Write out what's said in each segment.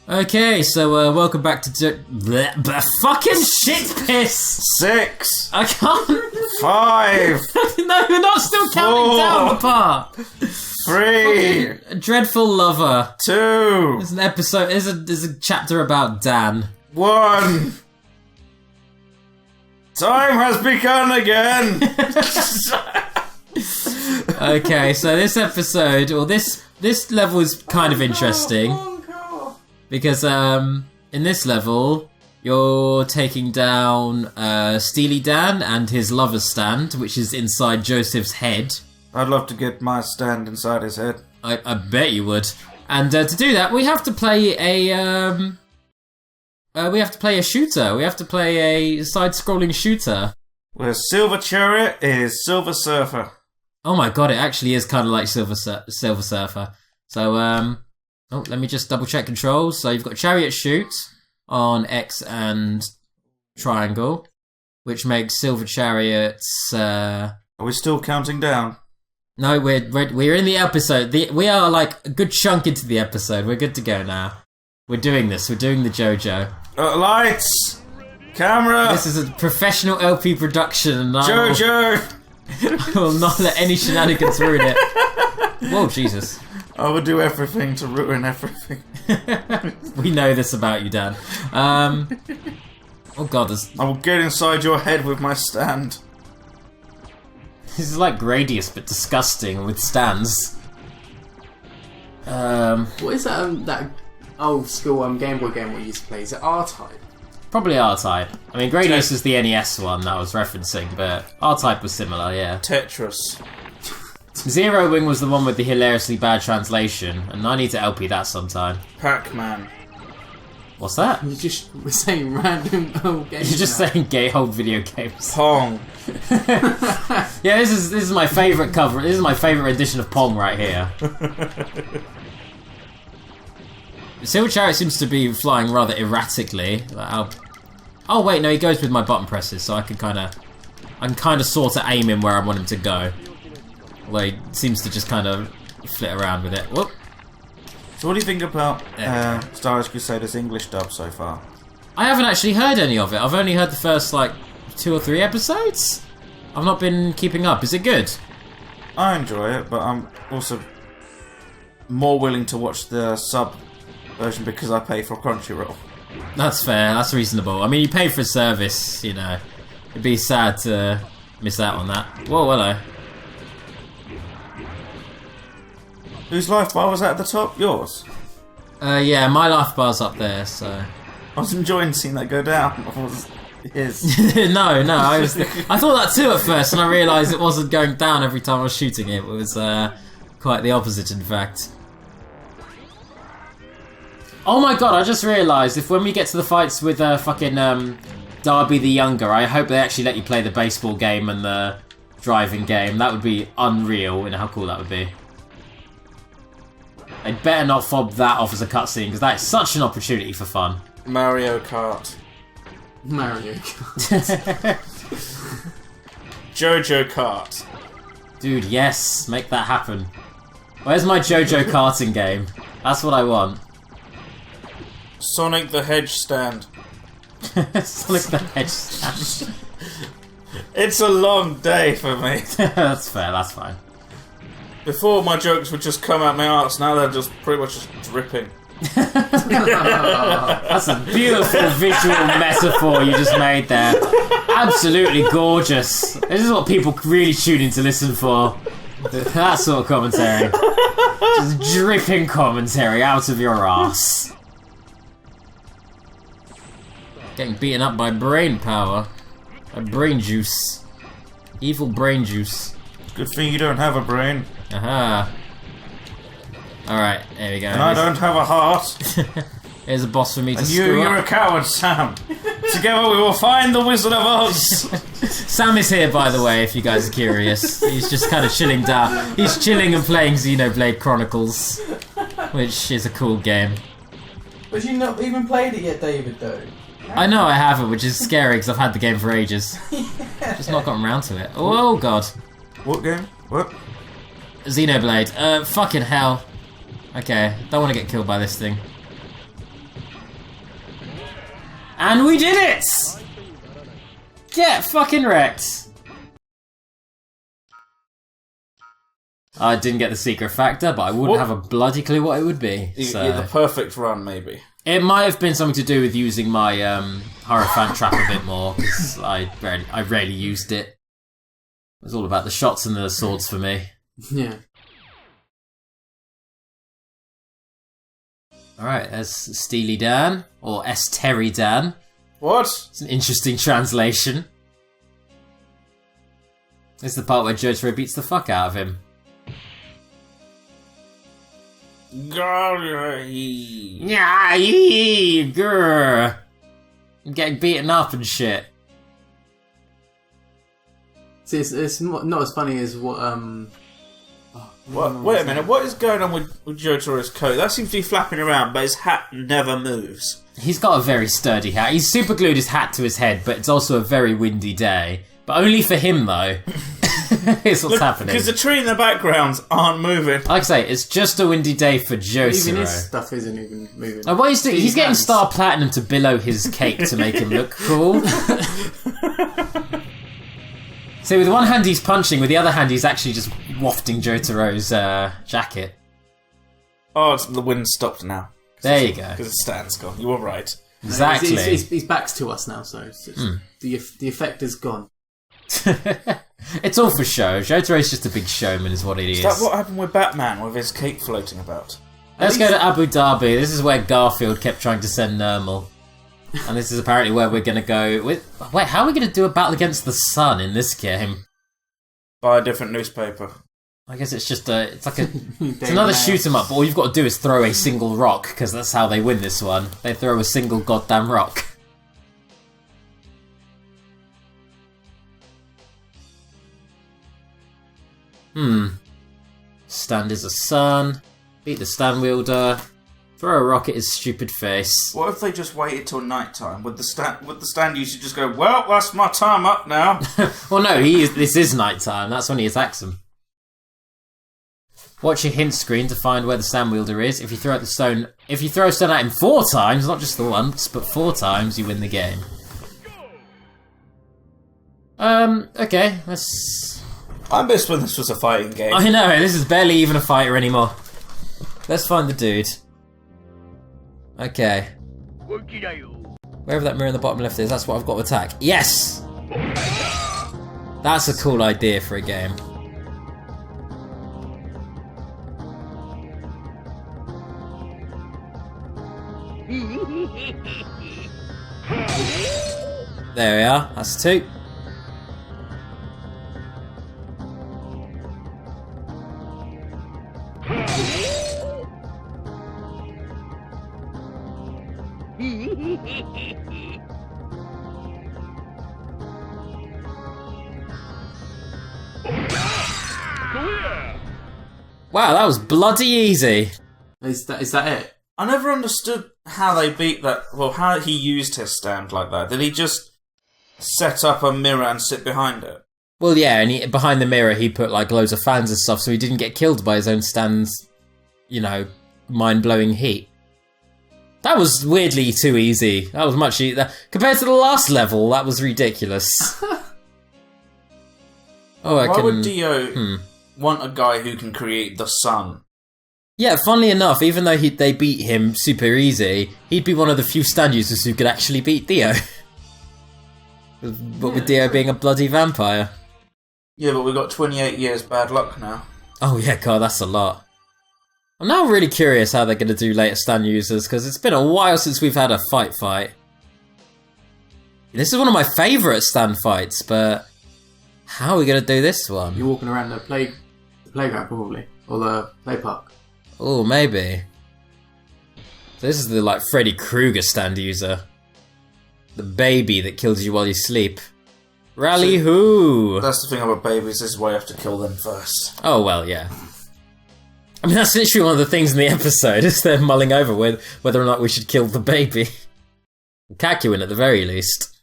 Okay, so welcome back to fucking shit piss. 6. I can't. 5. No, we're not still counting down the part. 3. Fucking dreadful lover. 2. There's an episode. There's a chapter about Dan. 1. Time has begun again. Okay, so this episode, or this level is kind of interesting. Because in this level, you're taking down Steely Dan and his lover's stand, which is inside Joseph's head. I'd love to get my stand inside his head. I bet you would. And to do that, we have to play a shooter. We have to play a side-scrolling shooter. Where Silver Chariot is Silver Surfer. Oh my god, it actually is kind of like Silver Surfer. So, let me just double check controls. So you've got Chariot Shoot on X and triangle, which makes Silver Chariots. Are we still counting down? No, we're in the episode. We are like a good chunk into the episode. We're good to go now. We're doing this. We're doing the Jojo. Lights, camera. This is a professional LP production. And Jojo. I will not let any shenanigans ruin it. Whoa, Jesus. I would do everything to ruin everything. We know this about you, Dan. Oh god, I will get inside your head with my stand. This is like Gradius, but disgusting with stands. What is that old school Game Boy game we used to play? Is it R-Type? Probably R-Type. I mean, Gradius is the NES one that I was referencing, but R-Type was similar, yeah. Tetris. Zero Wing was the one with the hilariously bad translation, and I need to LP that sometime. Pac-Man. What's that? You just were saying random old games. You're just saying gay old video games. Pong. Yeah, this is my favourite cover. This is my favourite edition of Pong right here. Silver Chariot seems to be flying rather erratically. Oh wait, no, he goes with my button presses, so I can kind of sort of aim him where I want him to go. Although he seems to just kind of flit around with it. Whoop. So what do you think about Star Wars Crusaders English dub so far? I haven't actually heard any of it. I've only heard the first, 2 or 3 episodes. I've not been keeping up. Is it good? I enjoy it, but I'm also more willing to watch the sub version because I pay for Crunchyroll. That's fair. That's reasonable. I mean, you pay for a service, you know. It'd be sad to miss out on that. Whoa, hello. Whose life bar was that at the top? Yours? Yeah, my life bar's up there, so... I was enjoying seeing that go down. Or was his? No, I thought that too at first, and I realised it wasn't going down every time I was shooting it. It was quite the opposite, in fact. Oh my god, I just realised, if when we get to the fights with fucking Darby the Younger, I hope they actually let you play the baseball game and the driving game. That would be unreal, and how cool that would be. They'd better not fob that off as a cutscene, because that is such an opportunity for fun. Mario Kart. Mario Kart. Jojo Kart. Dude, yes, make that happen. Where's my Jojo karting game? That's what I want. Sonic the Hedge stand. Sonic the Hedge stand. It's a long day for me. That's fair, that's fine. Before, my jokes would just come out my arse, now they're just pretty much just dripping. That's a beautiful visual metaphor you just made there. Absolutely gorgeous. This is what people really tune in to listen for. That sort of commentary. Just dripping commentary out of your arse. Getting beaten up by brain power. By brain juice. Evil brain juice. Good thing you don't have a brain. Aha. Alright, there we go. And I don't have a heart. Here's a boss for me to And screw you're up. a coward, Sam. Together we will find the Wizard of Oz. Sam is here, by the way, if you guys are curious. He's just kind of chilling down. He's chilling and playing Xenoblade Chronicles, which is a cool game. But you not even played it yet, David, though. I know I haven't, which is scary because I've had the game for ages. Just not gotten around to it. Oh god. What game? What? Xenoblade. Fucking hell. Okay, don't want to get killed by this thing. And we did it! Get fucking wrecked! I didn't get the secret factor, but I wouldn't have a bloody clue what it would be. So. The perfect run, maybe. It might have been something to do with using my Hierophant trap a bit more, because I rarely used it. It was all about the shots and the swords for me. Yeah. Alright, there's Steely Dan, or Esteri Dan. What? It's an interesting translation. This is the part where Jotaro beats the fuck out of him. Yeah, grr. I'm getting beaten up and shit. See, it's not as funny as what What? Wait a minute, what is going on with Jotaro's coat? That seems to be flapping around, but his hat never moves. He's got a very sturdy hat. He's super glued his hat to his head, but it's also a very windy day. But only for him, though. Here's what's happening. Because the tree in the backgrounds aren't moving. Like I say, it's just a windy day for Jotaro. even his stuff isn't even moving. Oh, what he's getting Star Platinum to billow his cape to make him look cool. So with one hand he's punching, with the other hand he's actually just wafting Jotaro's jacket. Oh, the wind stopped now. There you go. Because the stand's gone. You were right. Exactly. His back's to us now, so the effect is gone. It's all for show. Jotaro's just a big showman is what it is. Is that what happened with Batman, with his cape floating about? Let's go to Abu Dhabi. This is where Garfield kept trying to send Nermal. And this is apparently where we're going to go with... Wait, how are we going to do a battle against the sun in this game? By a different newspaper. I guess it's just it's like a... it's another shoot 'em up, but all you've got to do is throw a single rock, because that's how they win this one. They throw a single goddamn rock. Stand is a sun. Beat the stand wielder. Throw a rock at his stupid face. What if they just waited till night time? Would the stand user just go, well, that's my time up now? Well, no, this is night time. That's when he attacks him. Watch your hint screen to find where the stand wielder is. If you throw a stone at him 4 times, not just the once, but 4 times, you win the game. Okay, let's... I missed when this was a fighting game. I know, this is barely even a fighter anymore. Let's find the dude. Okay. Wherever that mirror in the bottom left is, that's what I've got to attack. Yes! That's a cool idea for a game. There we are, that's 2. Wow, that was bloody easy. Is that it? I never understood how they beat that. Well, how he used his stand like that. Did he just set up a mirror and sit behind it? Well, yeah, and behind the mirror he put like loads of fans and stuff so he didn't get killed by his own stand's, mind-blowing heat. That was weirdly too easy. That was much easier. Compared to the last level, that was ridiculous. Why would Dio want a guy who can create the sun? Yeah, funnily enough, even though they beat him super easy, he'd be one of the few stand users who could actually beat Dio. But with Dio being a bloody vampire. Yeah, but we've got 28 years bad luck now. Oh yeah, God, that's a lot. I'm now really curious how they're going to do later stand users, because it's been a while since we've had a fight. This is one of my favourite stand fights, but how are we going to do this one? You're walking around the playground, probably. Or the play park. Oh, maybe. So this is the, Freddy Krueger stand user. The baby that kills you while you sleep. Rally hoo! That's the thing about babies, this is why you have to kill them first. Oh, well, yeah. I mean, that's literally one of the things in the episode, is they're mulling over whether or not we should kill the baby. Kakuin at the very least.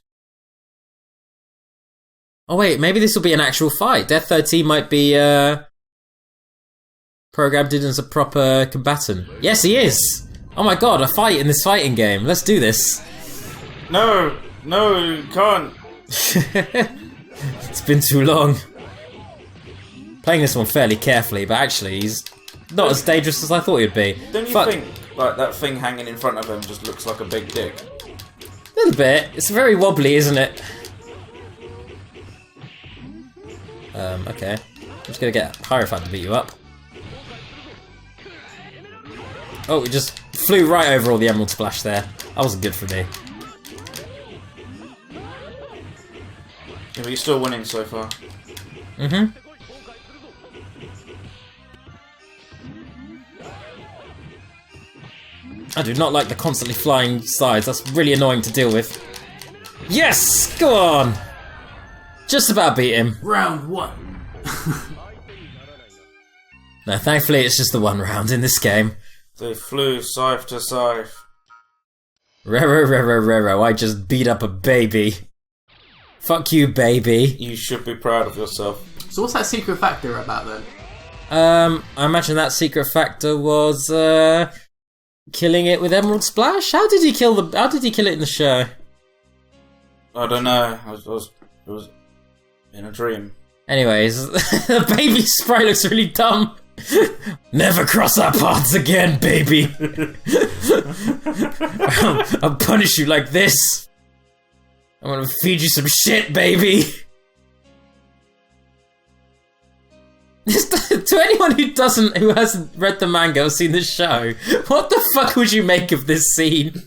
Oh wait, maybe this will be an actual fight. Death 13 might be, programmed in as a proper combatant. Yes, he is! Oh my god, a fight in this fighting game. Let's do this. No, you can't. It's been too long. Playing this one fairly carefully, but actually he's not as dangerous as I thought he'd be. Don't you think, like, that thing hanging in front of him just looks like a big dick? A little bit. It's very wobbly, isn't it? Okay. I'm just gonna get Hierophant to beat you up. Oh, we just flew right over all the Emerald Splash there. That wasn't good for me. Yeah, but you're still winning so far. Mm-hmm. I do not like the constantly flying sides. That's really annoying to deal with. Yes! Go on! Just about beat him. Round 1. No, thankfully it's just the one round in this game. They flew scythe to scythe. Rero, I just beat up a baby. Fuck you, baby. You should be proud of yourself. So what's that secret factor about then? I imagine that secret factor was, killing it with Emerald Splash? How did he kill it in the show? I don't know. It was in a dream. Anyways, the baby sprite looks really dumb. Never cross our paths again, baby. I'll punish you like this. I'm gonna feed you some shit, baby. To anyone who hasn't read the manga or seen the show, what the fuck would you make of this scene?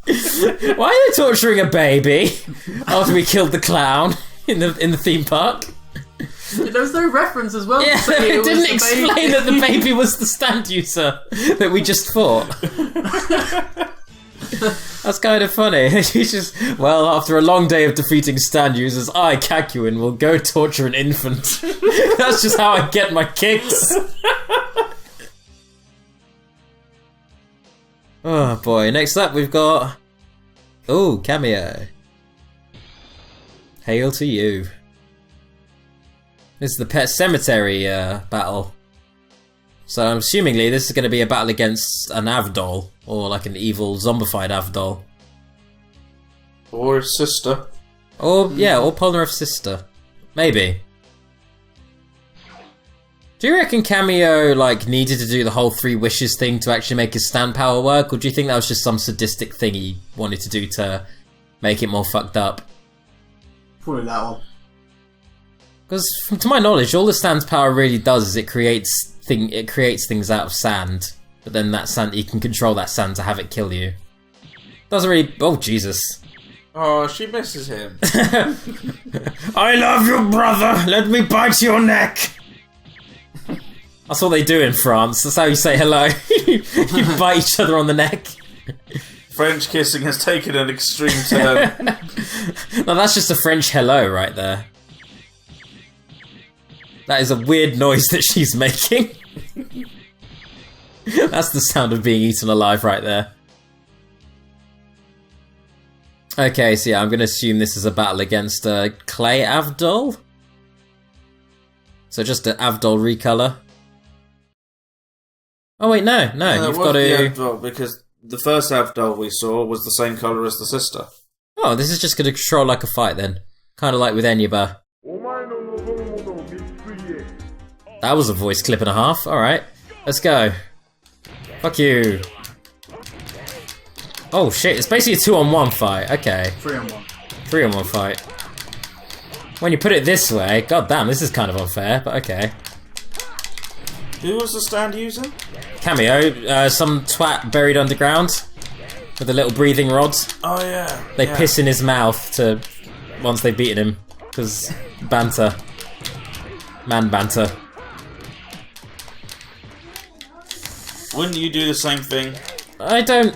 Why are they torturing a baby after we killed the clown in the theme park? There was no reference as well. Yeah, it didn't explain that the baby was the stand user that we just fought. That's kind of funny. He's just, well, after a long day of defeating stand users, I, Kakuin, will go torture an infant. That's just how I get my kicks. Oh boy, next up we've got... Oh, cameo. Hail to you. This is the Pet Cemetery battle. So I'm assumingly this is going to be a battle against an Avdol, or like an evil zombified Avdol. Or his sister. Or, yeah, or Polnareff's sister. Maybe. Do you reckon Cameo, like, needed to do the whole 3 wishes thing to actually make his stand power work, or do you think that was just some sadistic thing he wanted to do to make it more fucked up? Probably that one. Because, to my knowledge, all the stand's power really does is it creates things out of sand, but then that sand, you can control that sand to have it kill you. Doesn't really... Oh, Jesus. Oh, she misses him. I love you, brother! Let me bite your neck! That's what they do in France. That's how you say hello. You bite each other on the neck. French kissing has taken an extreme turn. No, that's just a French hello right there. That is a weird noise that she's making. That's the sound of being eaten alive right there. Okay, so yeah, I'm going to assume this is a battle against Clay Avdol. So just an Avdol recolor. Oh wait, no, you've got to... Avdol, because the first Avdol we saw was the same colour as the sister. Oh, this is just going to control like a fight then. Kind of like with Enyaba. That was a voice clip and a half. Alright, let's go. Fuck you. Oh shit, it's basically a 2-on-1 fight. Okay. 3-on-1. 3-on-1 fight. When you put it this way, god damn, this is kind of unfair, but okay. Who was the stand user? Cameo, some twat buried underground with the little breathing rods. Oh yeah. They piss in his mouth to once they've beaten him, because banter. Man banter. Wouldn't you do the same thing? I don't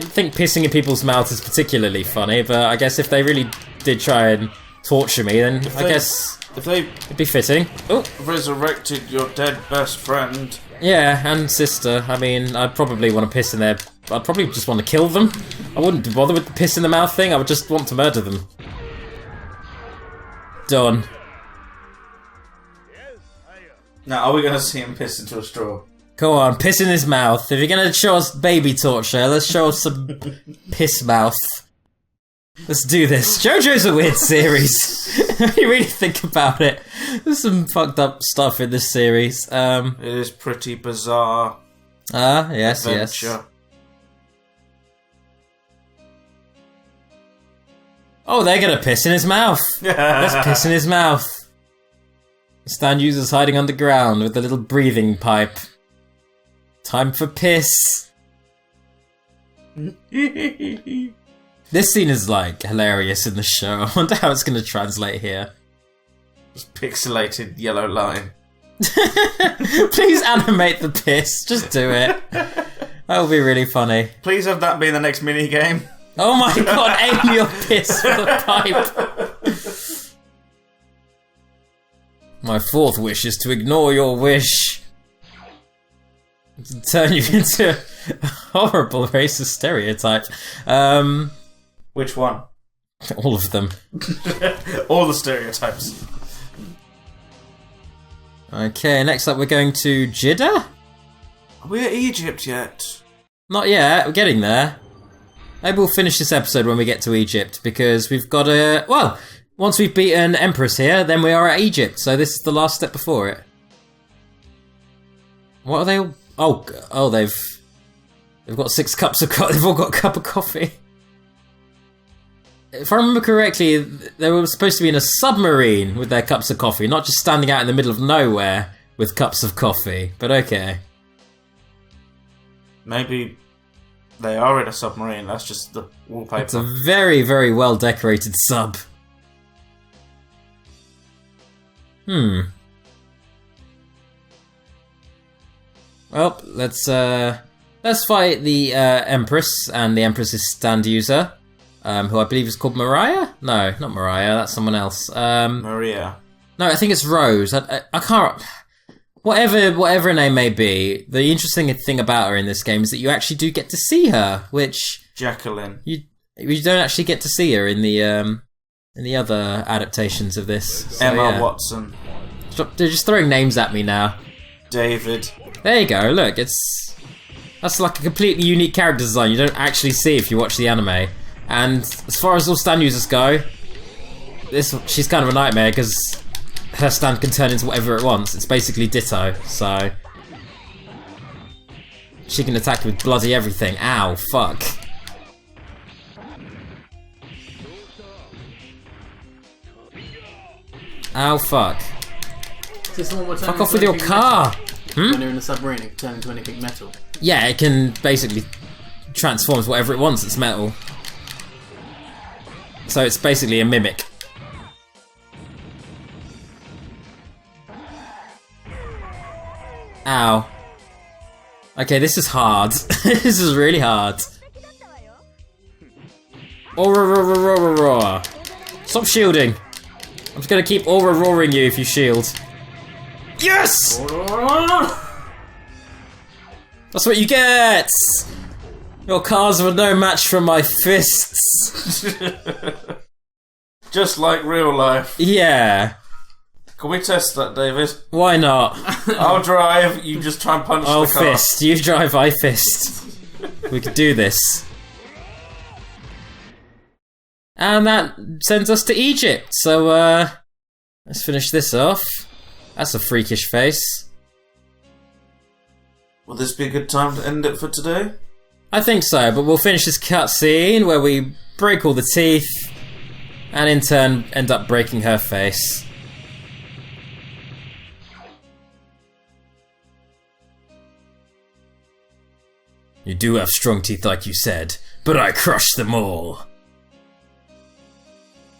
think pissing in people's mouths is particularly funny, but I guess if they really did try and torture me, then I guess if they it'd be fitting. Oh, resurrected your dead best friend. Yeah, and sister. I mean, I'd probably want to piss in their... I'd probably just want to kill them. I wouldn't bother with the piss in the mouth thing, I would just want to murder them. Done. Now, are we going to see him piss into a straw? Go on, piss in his mouth. If you're going to show us baby torture, let's show us some piss mouth. Let's do this. Jojo's a weird series. When you really think about it, there's some fucked up stuff in this series. It is pretty bizarre. Yes, Adventure. yes. Oh, they're gonna piss in his mouth. Let's piss in his mouth. Stand users hiding underground with a little breathing pipe. Time for piss. This scene is like hilarious in the show. I wonder how it's gonna translate here. Just pixelated yellow line. Please animate the piss. Just do it. That would be really funny. Please have that be the next mini game. Oh my god, aim your piss for the pipe. My fourth wish is to ignore your wish. To turn you into a horrible racist stereotype. Which one? All of them. All the stereotypes. Okay, next up we're going to Jeddah? Are we at Egypt yet? Not yet, we're getting there. Maybe we'll finish this episode when we get to Egypt, because we've got a... Well, once we've beaten Empress here, then we are at Egypt, so this is the last step before it. What are they all... Oh, they've got 6 cups of coffee. They've all got a cup of coffee. If I remember correctly, they were supposed to be in a submarine with their cups of coffee, not just standing out in the middle of nowhere with cups of coffee, but okay. Maybe they are in a submarine, that's just the wallpaper. It's a very, very well decorated sub. Well, let's fight the Empress and the Empress's stand user, who I believe is called Mariah? No, not Mariah, that's someone else. Maria. No, I think it's Rose. I can't... Whatever her name may be, the interesting thing about her in this game is that you actually do get to see her, which... Jacqueline. You don't actually get to see her in the other adaptations of this. So, Emma Watson. They're just throwing names at me now. David. There you go, look, that's like a completely unique character design you don't actually see if you watch the anime. And as far as all stand users go, she's kind of a nightmare because her stand can turn into whatever it wants. It's basically Ditto, so... She can attack with bloody everything. Ow, fuck. Ow, fuck. Fuck off with your car! When you're in a submarine, it can turn into anything metal. Yeah, it can basically transform to whatever it wants, it's metal. So it's basically a mimic. Ow. Okay, this is hard. This is really hard. Aura. Stop shielding. I'm just gonna keep aura roaring you if you shield. Yes! That's what you get! Your cars were no match for my fists. Just like real life. Yeah. Can we test that, David? Why not? I'll drive, you just try and punch I'll the car. fist. You drive, I fist. We could do this. And that sends us to Egypt. So, let's finish this off. That's a freakish face. Will this be a good time to end it for today? I think so, but we'll finish this cutscene where we break all the teeth and in turn end up breaking her face. You do have strong teeth like you said, but I crushed them all.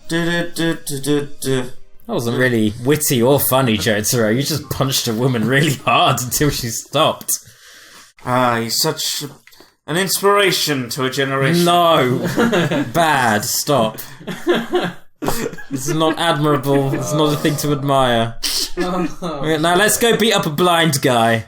That wasn't really witty or funny, Jotaro. You just punched a woman really hard until she stopped. He's such an inspiration to a generation. No! Bad. Stop. This is not admirable. It's not a thing to admire. Okay, now let's go beat up a blind guy.